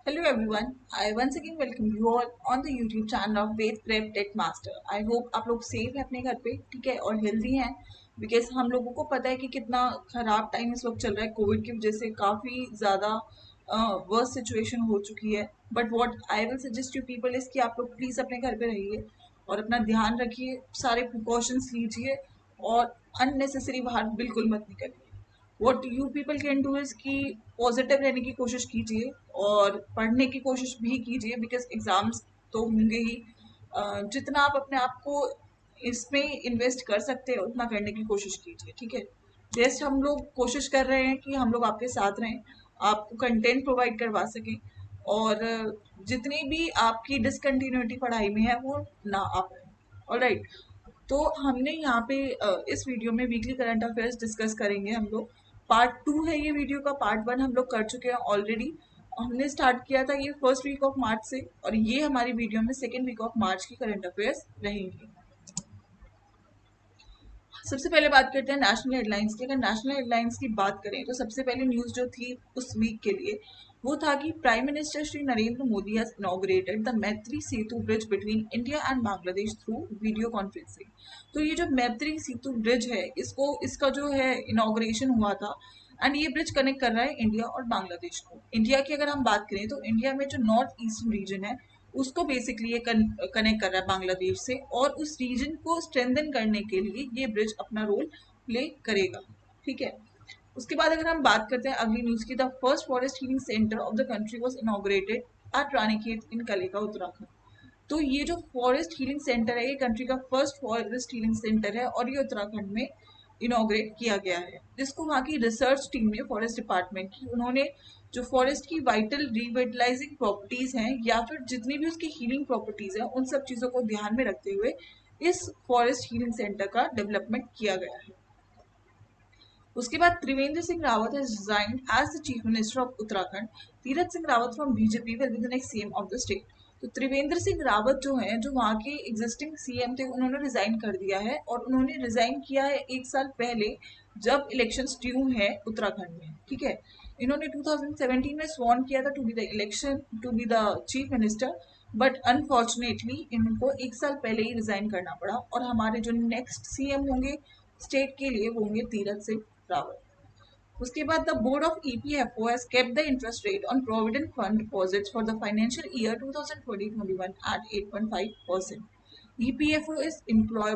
Hello everyone, I once again welcome you all on the YouTube channel of Ved Prep Tech Master. I hope आप लोग safe हैं अपने घर पे, ठीक है, और हेल्दी हैं बिकॉज हम लोगों को पता है कि कितना खराब टाइम इस वक्त चल रहा है। कोविड की वजह से काफ़ी ज़्यादा वर्स्ट सिचुएशन हो चुकी है। But what I will suggest you people is कि आप लोग प्लीज़ अपने घर पे रहिए और अपना ध्यान रखिए, सारे प्रिकॉशंस लीजिए और अननेसेसरी बाहर बिल्कुल मत निकलिए। What you people can do is कि पॉजिटिव रहने की कोशिश कीजिए और पढ़ने की कोशिश भी कीजिए बिकॉज एग्जाम्स तो होंगे ही। जितना आप अपने आप को इसमें इन्वेस्ट कर सकते हैं उतना करने की कोशिश कीजिए, ठीक है। जस्ट हम लोग कोशिश कर रहे हैं कि हम लोग आपके साथ रहें, आपको कंटेंट प्रोवाइड करवा सकें और जितनी भी आपकी डिसकंटिन्यूटी पढ़ाई में है वो ना आ पाए। ऑलराइट, तो हमने यहाँ पे इस वीडियो में वीकली करंट अफेयर्स डिस्कस करेंगे हम लोग। पार्ट 2 है ये वीडियो का, पार्ट 1 हम लोग कर चुके हैं ऑलरेडी। हमने स्टार्ट किया था ये फर्स्ट वीक ऑफ मार्च से और ये हमारी वीडियो में सेकेंड वीक ऑफ मार्च की करंट अफेयर्स रहेंगी। सबसे पहले बात करते हैं नेशनल हेडलाइंस की। अगर नेशनल हेडलाइंस की बात करें तो सबसे पहले न्यूज जो थी उस वीक के लिए वो था कि prime minister Shri Narendra Modi has inaugurated the Maitri Setu bridge between India and Bangladesh through video conferencing. तो ये जो मैत्री सेतु ब्रिज है इसका जो है इनॉग्रेशन हुआ था एंड ये ब्रिज कनेक्ट कर रहा है इंडिया और बांग्लादेश को। इंडिया की अगर हम बात करें तो इंडिया में जो नॉर्थ ईस्टर्न रीजन है उसको बेसिकली ये कनेक्ट कर रहा है बांग्लादेश से और उस रीजन को स्ट्रेंथन करने के लिए ये ब्रिज अपना रोल प्ले करेगा, ठीक है। उसके बाद अगर हम बात करते हैं अगली न्यूज की, the first forest healing centre of the country was inaugurated at Ranikhet in कलेका उत्तराखंड। तो ये जो फॉरेस्ट हीलिंग सेंटर है ये कंट्री का फर्स्ट फॉरेस्ट हीलिंग सेंटर है और ये उत्तराखंड में इनॉग्रेट किया गया है, जिसको वहाँ की रिसर्च टीम ने फॉरेस्ट डिपार्टमेंट की उन्होंने जो फॉरेस्ट की वाइटल रिविटलाइजिंग प्रॉपर्टीज हैं या फिर जितनी भी उसकी हीलिंग प्रॉपर्टीज हैं उन सब चीज़ों को ध्यान में रखते हुए इस फॉरेस्ट हीलिंग सेंटर का डेवलपमेंट किया गया है। उसके बाद Trivendra Singh Rawat has resigned as the chief minister of Uttarakhand. Tirath Singh Rawat from BJP will be the next CM of the state. तो त्रिवेंद्र सिंह रावत जो हैं जो वहाँ के एग्जिस्टिंग सीएम थे उन्होंने रिजाइन कर दिया है और उन्होंने रिजाइन किया है एक साल पहले जब इलेक्शन ड्यू है उत्तराखंड में, ठीक है। इन्होंने 2017 में स्वॉन किया था to be the election to be the chief minister, but unfortunately इनको एक साल पहले ही रिजाइन करना पड़ा और हमारे जो नेक्स्ट सीएम होंगे स्टेट के लिए वो होंगे तीरथ सिंह रावत। उसके बाद the board of EPFO has kept the interest rate on provident fund deposits for the financial year 2020-21 at 8.5%। EPFO is employ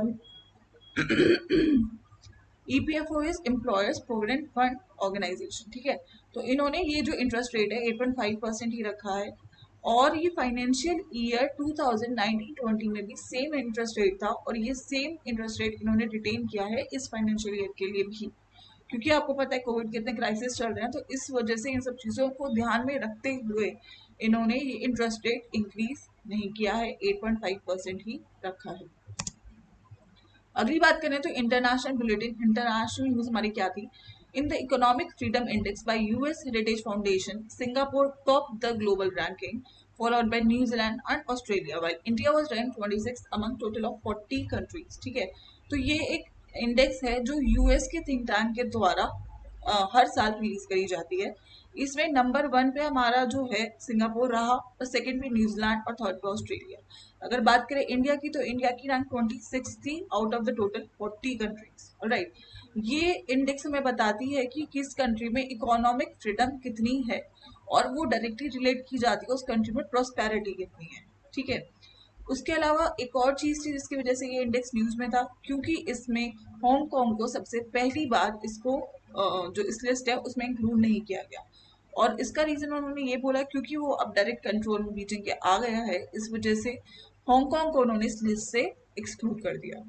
EPFO is employers provident fund organisation, ठीक है। तो इन्होंने ये जो इंटरेस्ट रेट है 8.5% ही रखा है और ये फाइनेंशियल ईयर 2019-20 में भी सेम इंटरेस्ट रेट था और ये सेम इंटरेस्ट रेट इन्होंने रिटेन किया है इस फाइनेंशियल ईयर के लिए भी, क्योंकि आपको पता है कोविड के इतने क्राइसिस चल रहे हैं तो इस वजह से इन सब चीज़ों को ध्यान में रखते हुए इन्होंने ये इंटरेस्ट रेट इंक्रीज नहीं किया है, 8.5% ही रखा है। अगली बात करें तो इंटरनेशनल बुलेटिन, इंटरनेशनल न्यूज हमारी क्या थी। In the economic freedom index bye US heritage foundation Singapore top the global ranking followed by New Zealand and Australia while India was rank 26 among total of 40 countries, ठीक है। तो ये एक index है जो यूएस के थिंक टैंक के द्वारा हर साल रिलीज करी जाती है। इसमें नंबर 1 पे हमारा जो है सिंगापुर रहा और सेकंड पे न्यूजीलैंड और थर्ड पे ऑस्ट्रेलिया। अगर बात करें इंडिया की तो इंडिया की रैंक 26 थी out of the total 40 countries, right. ये इंडेक्स हमें बताती है कि किस कंट्री में इकोनॉमिक फ्रीडम कितनी है और वो डायरेक्टली रिलेट की जाती है उस कंट्री में प्रोस्पेरिटी कितनी है, ठीक है। उसके अलावा एक और चीज थी जिसकी वजह से ये इंडेक्स न्यूज में था, क्योंकि इसमें हांगकांग को सबसे पहली बार इसको जो इस लिस्ट है उसमें इंक्लूड नहीं किया गया और इसका रीजन उन्होंने ये बोला क्योंकि वो अब डायरेक्ट कंट्रोल रीजन के आ गया है, इस वजह से हांगकांग को उन्होंने इस लिस्ट से एक्सक्लूड कर दिया।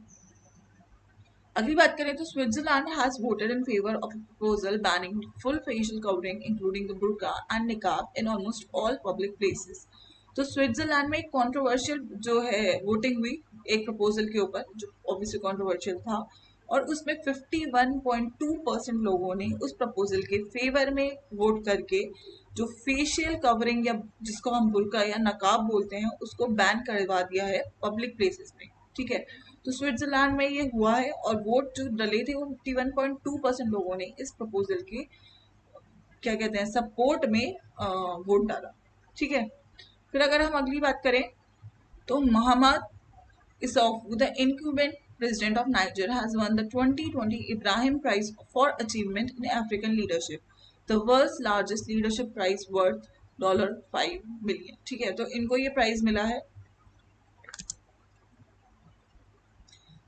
अगली बात करें तो Switzerland has voted in favour of proposal banning full facial covering including the burqa and niqab in almost all public places. तो स्विट्जरलैंड में एक कॉन्ट्रोवर्शियल जो है वोटिंग हुई एक प्रपोजल के ऊपर जो ऑब्वियसली कॉन्ट्रोवर्शियल था और उसमें 51.2% लोगों ने उस प्रपोजल के फेवर में वोट करके जो फेशियल कवरिंग या जिसको हम बुर्का या नकाब बोलते हैं उसको बैन करवा दिया है पब्लिक प्लेसेस में, ठीक है। तो स्विट्जरलैंड में ये हुआ है और वोट जो डले थे वो 51.2% लोगों ने इस प्रपोजल के क्या कहते हैं सपोर्ट में वोट डाला, ठीक है। फिर अगर हम अगली बात करें तो Mohammad Issoufou, the incumbent president of Niger, has won the 2020 Ibrahim Prize for Achievement in African Leadership, the world's largest leadership prize worth $5 million. ठीक है, तो इनको ये प्राइज मिला है।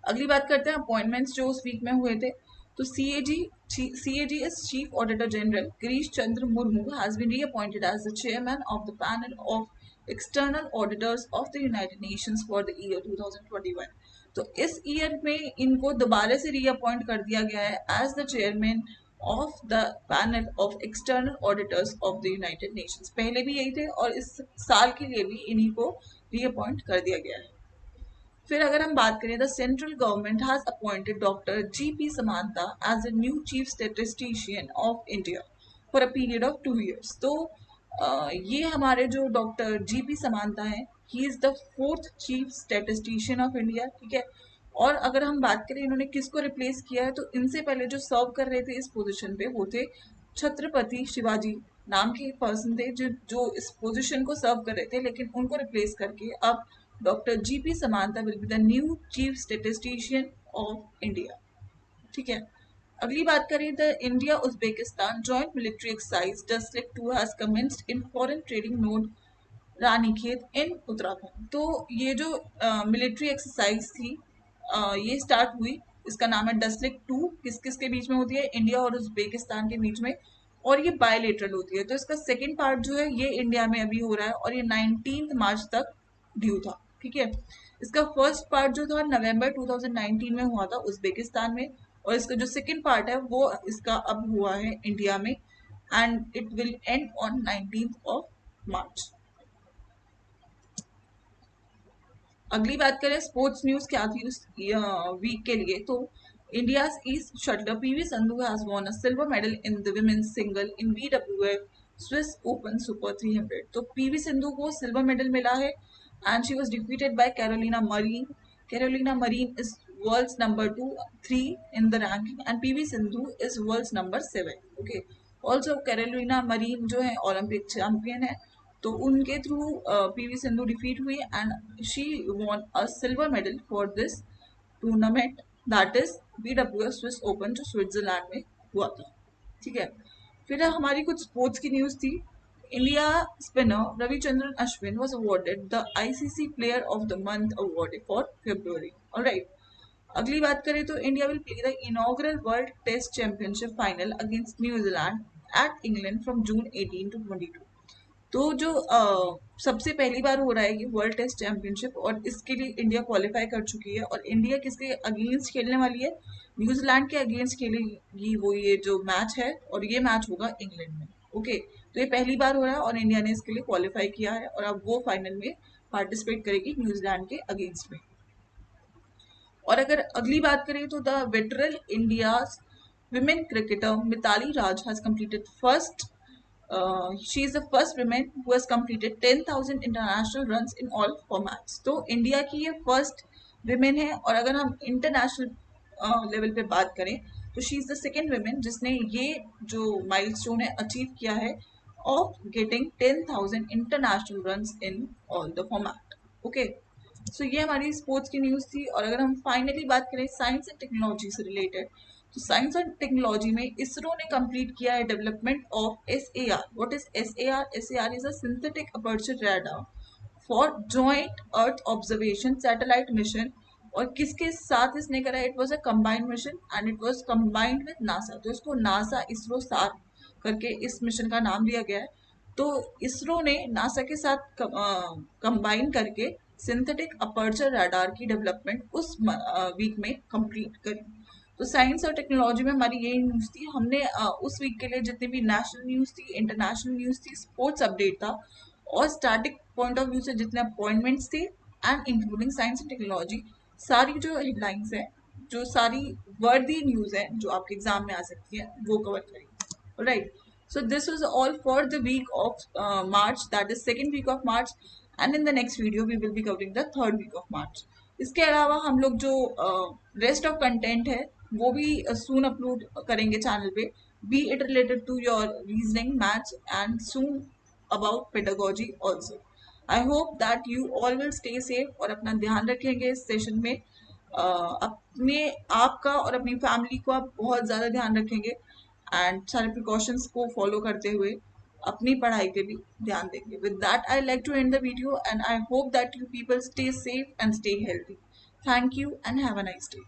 अगली बात करते हैं अपॉइंटमेंट्स जो उस वीक में हुए थे। तो CAG is Chief Auditor General Girish Chandra Murmu has been reappointed as the chairman of the panel of external auditors of the United Nations for the year 2021. तो इस ईयर में इनको दोबारा से रीअपॉइंट कर दिया गया है as the chairman of the panel of external auditors of the United Nations. पहले भी यही थे और इस साल के लिए भी इन्हीं को रीअपॉइंट कर दिया गया है। फिर अगर हम बात करें the central government has appointed doctor GP Samanta as a new chief statistician of India for a period of 2 years। तो ये हमारे जो डॉक्टर GP समांता हैं, he is the 4th chief statistician of India. ठीक है, और अगर हम बात करें इन्होंने किसको रिप्लेस किया है, तो इनसे पहले जो सर्व कर रहे थे इस पोजीशन पे वो थे छत्रपति शिवाजी नाम के पर्सन थे जो इस पोजीशन को सर्व कर रहे थे, लेकिन उनको रिप्लेस करके अब doctor GP Samanta will be the new chief statistician of India. ठीक है, अगली बात करें the India Uzbekistan joint military exercise Dustlik 2 has commenced in foreign trading node Ranikhet in Uttarakhand. तो ये जो मिलिट्री एक्सरसाइज थी ये स्टार्ट हुई, इसका नाम है डस्लिक 2। किस किस के बीच में होती है, इंडिया और उज्बेकिस्तान के बीच में, और ये बायलेटरल होती है। तो इसका सेकेंड पार्ट जो है ये इंडिया में अभी हो रहा है और ये 19 मार्च तक ड्यू था। ठीक है, इसका फर्स्ट पार्ट जो था नवंबर 2019 में हुआ था उज्बेकिस्तान में, और इसका जो सेकेंड पार्ट है वो इसका अब हुआ है इंडिया में, and it will and on 19 मार्च। अगली बात करें स्पोर्ट्स न्यूज क्या थी उस वीक के लिए, तो India's east shuttler PV Sindhu has won a silver medal in the women's single in BWF Swiss open super 300। तो PV सिंधु को सिल्वर मेडल मिला है and she was defeated by Carolina Marin. Carolina Marin is world's number 3 in the ranking and PV Sindhu is world's number 7. Okay, also Carolina marine जो है Olympic champion है, तो उनके through PV Sindhu defeat हुई and she von a silver medal for this tournament that is BWF Swiss open जो Switzerland में हुआ था। ठीक है, फिर हमारी कुछ स्पोर्ट्स की न्यूज थी। India spinner Ravichandran Ashwin was awarded the ICC player of the month award for February. Alright, अगली बात करें तो India will play the inaugural world test championship final against New Zealand at England from June 18 to 22। तो जो सबसे पहली बार हो रहा है ये वर्ल्ड टेस्ट चैंपियनशिप, और इसके लिए इंडिया क्वालिफाई कर चुकी है, और इंडिया किसके अगेंस्ट खेलने वाली है, न्यूजीलैंड के अगेंस्ट खेलेगी वो ये जो मैच है, और ये मैच होगा इंग्लैंड में। ओके, तो ये पहली बार हो रहा है और इंडिया ने इसके लिए क्वालिफाई किया है, और अब वो फाइनल में पार्टिसिपेट करेगी न्यूजीलैंड के अगेंस्ट में। और अगर अगली बात करें तो the veteran India women cricketer Mithali Raj has completed first she is the first woman who has completed 10,000 international runs in all formats। तो इंडिया की ये फर्स्ट विमेन है, और अगर हम इंटरनेशनल लेवल पे बात करें तो she is the second women जिसने ये जो माइलस्टोन है अचीव किया है of getting 10,000 international runs in all the format. Okay, so ये हमारी स्पोर्ट्स की न्यूज़ थी। और अगर हम फाइनली बात करें साइंस एंड टेक्नोलॉजी से रिलेटेड, तो साइंस एंड टेक्नोलॉजी में इसरो ने कंप्लीट किया है development of SAR। What is SAR? SAR is a synthetic aperture radar for joint earth observation satellite mission. और किसके साथ इसने करा? It was a combined mission and it was combined with NASA. तो इसको नासा इसरो सार करके इस मिशन का नाम दिया गया है। तो इसरो ने नासा के साथ कंबाइन करके सिंथेटिक अपर्चर रडार की डेवलपमेंट उस वीक में कंप्लीट करी। तो साइंस और टेक्नोलॉजी में हमारी यही न्यूज़ थी। हमने उस वीक के लिए जितनी भी नेशनल न्यूज़ थी, इंटरनेशनल न्यूज़ थी, स्पोर्ट्स अपडेट था, और स्टैटिक पॉइंट ऑफ व्यू से जितने अपॉइंटमेंट्स थे and including science and technology, सारी जो हेडलाइंस है, जो सारी वर्दी न्यूज़ है जो आपके एग्जाम में आ सकती है, वो कवर करेंगे। Right, so this was all for the week of March, that is second week of March, and in the next video we will be covering the third week of March। इसके अलावा हम लोग जो rest of content है वो भी soon upload करेंगे channel पे, be it related to your reasoning, maths and soon about pedagogy also. I hope that you all will stay safe और अपना ध्यान रखेंगे इस सेशन में। अपने आपका और अपनी फैमिली को आप बहुत ज़्यादा ध्यान रखेंगे एंड सारे प्रिकॉशंस को फॉलो करते हुए अपनी पढ़ाई पे भी ध्यान देंगे। With that I like to end the video and I hope that you people stay safe and stay healthy. Thank you and have a nice day.